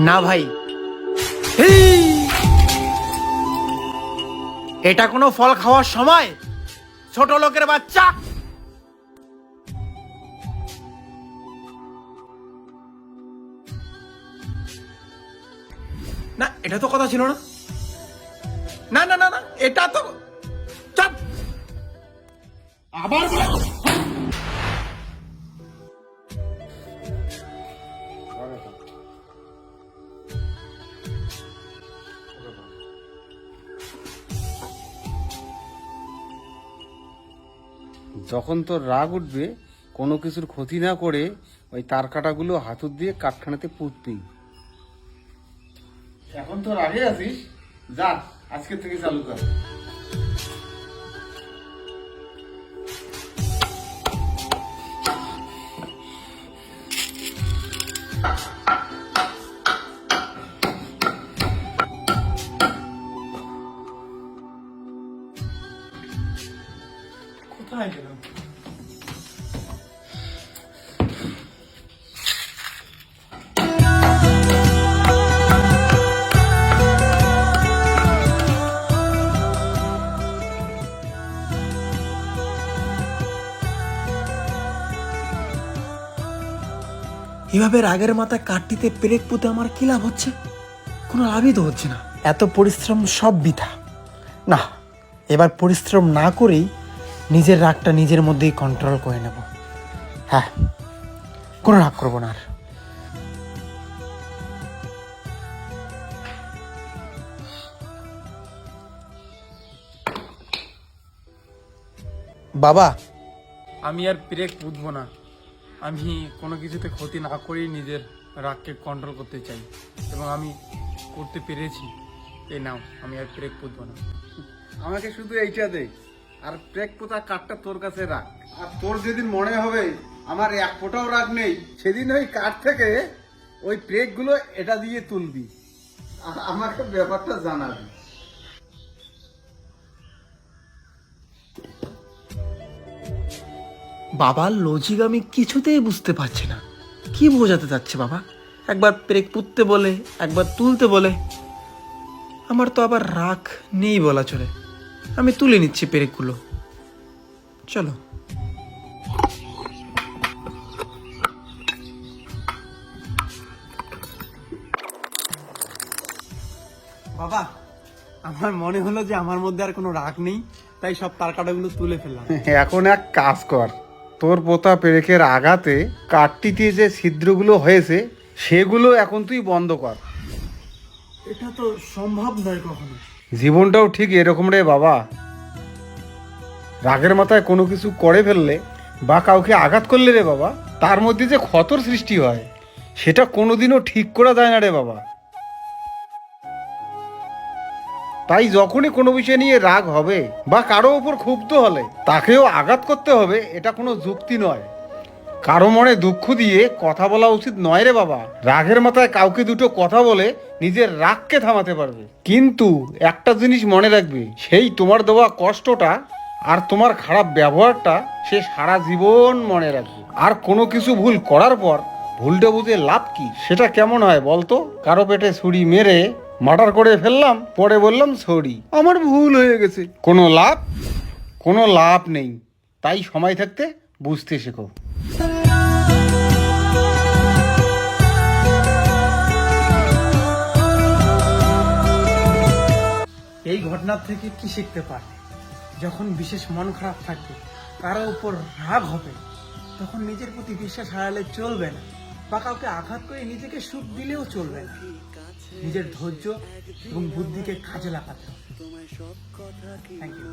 না ভাই, এটা কোনো ফল খাওয়ার সময়? ছোট লোকের বাচ্চা। না, এটা তো কথা ছিল না। না না না না, এটা তো চাপ আবার যখন তোর রাগ উঠবে কোনো কিছুর ক্ষতি না করে ওই তার কাটাগুলো হাতুড় দিয়ে কাঠখানাতে পুঁতবি। এখন তো রাগে আছিস, যা আজকে থেকে চালু কর। কোথায় গেলাম? এভাবে রাগের মাথায় কাঠটিতে পেরেক পুঁতে আমার কি লাভ হচ্ছে? কোনো লাভই তো হচ্ছে না। এত পরিশ্রম সব বৃথা। না, এবার পরিশ্রম না করেই নিজের রাগটা নিজের মধ্যেই কন্ট্রোল করে নেব। হ্যাঁ, কোনো রাগ করবো না আর। বাবা, আমি আর ব্রেক বুঝবো না। আমি কোনো কিছুতে ক্ষতি না করেই নিজের রাগকে কন্ট্রোল করতে চাই, এবং আমি করতে পেরেছি। এই নাও, আমি আর ব্রেক বুঝবো না। আমাকে শুধু এইটা দে, আর প্রেক পোতা কাঠটা তোর কাছে রাখ। আর তোর যেদিন মনে হবে আমার এক ফোঁটাও রাগ নেই, সেদিন ওই কাঠ থেকে ওই প্রেক গুলো এটা দিয়ে তুলবি, আমাকে ব্যাপারটা জানাবি। বাবার লজিক আমি কিছুতেই বুঝতে পারছি না। কি বোঝাতে চাচ্ছে বাবা? একবার পেরেক পুঁততে বলে, একবার তুলতে বলে। আমার তো আবার রাগ নেই বলা চলে। আমি তুলে নিচ্ছি পেরেকগুলো। চলো। বাবা, আমার মনে হলো যে আমার মধ্যে আর কোনো রাগ নেই, তাই সব তার কাটাগুলো তুলে ফেললাম। এখন এক কাজ কর, তোর পোতা পেরেকের আঘাতে কাঠটিতে যে ছিদ্রগুলো হয়েছে সেগুলো এখন তুই বন্ধ কর। এটা তো সম্ভব নয় কখনো। জীবনটাও ঠিক এরকম রে বাবা। রাগের মাথায় কোনো কিছু করে ফেললে বা কাউকে আঘাত করলে রে বাবা, তার মধ্যে যে ক্ষতর সৃষ্টি হয় সেটা কোনোদিনও ঠিক করা যায় না রে বাবা। তাই যখনই কোনো বিষয় নিয়ে রাগ হবে বা কারো উপর ক্ষুব্ধ হলে তাকেও আঘাত করতে হবে, এটা কোনো যুক্তি নয়। কারো মনে দুঃখ দিয়ে কথা বলা উচিত নয় রে বাবা। রাগের মাথায় কাউকে দুটো কথা বলে নিজের রাগকে থামাতে পারবে, কিন্তু একটা জিনিস মনে রাখবে, সেই তোমার দেওয়া কষ্টটা আর তোমার খারাপ ব্যবহারটা সে সারা জীবন মনে রাখবে। আর কোনো কিছু ভুল করার পর ভুলটা বুঝে লাভ কি? সেটা কেমন হয় বলতো? কারো পেটে ছুরি মেরে মার্ডার করে ফেললাম, পরে বললাম সরি, আমার ভুল হয়ে গেছে। কোনো লাভ নেই। তাই সময় থাকতে বুঝতে শেখো। এই ঘটনার থেকে কি শিখতে পারবে? যখন বিশেষ মন খারাপ থাকবে, কারো উপর রাগ হবে, তখন নিজের প্রতি বিশ্বাস হারালে চলবে না, বা কাউকে আঘাত করে নিজেকে সুখ দিলেও চলবে না। নিজের ধৈর্য এবং বুদ্ধিকে কাজে লাগাতে হবে। Thank you.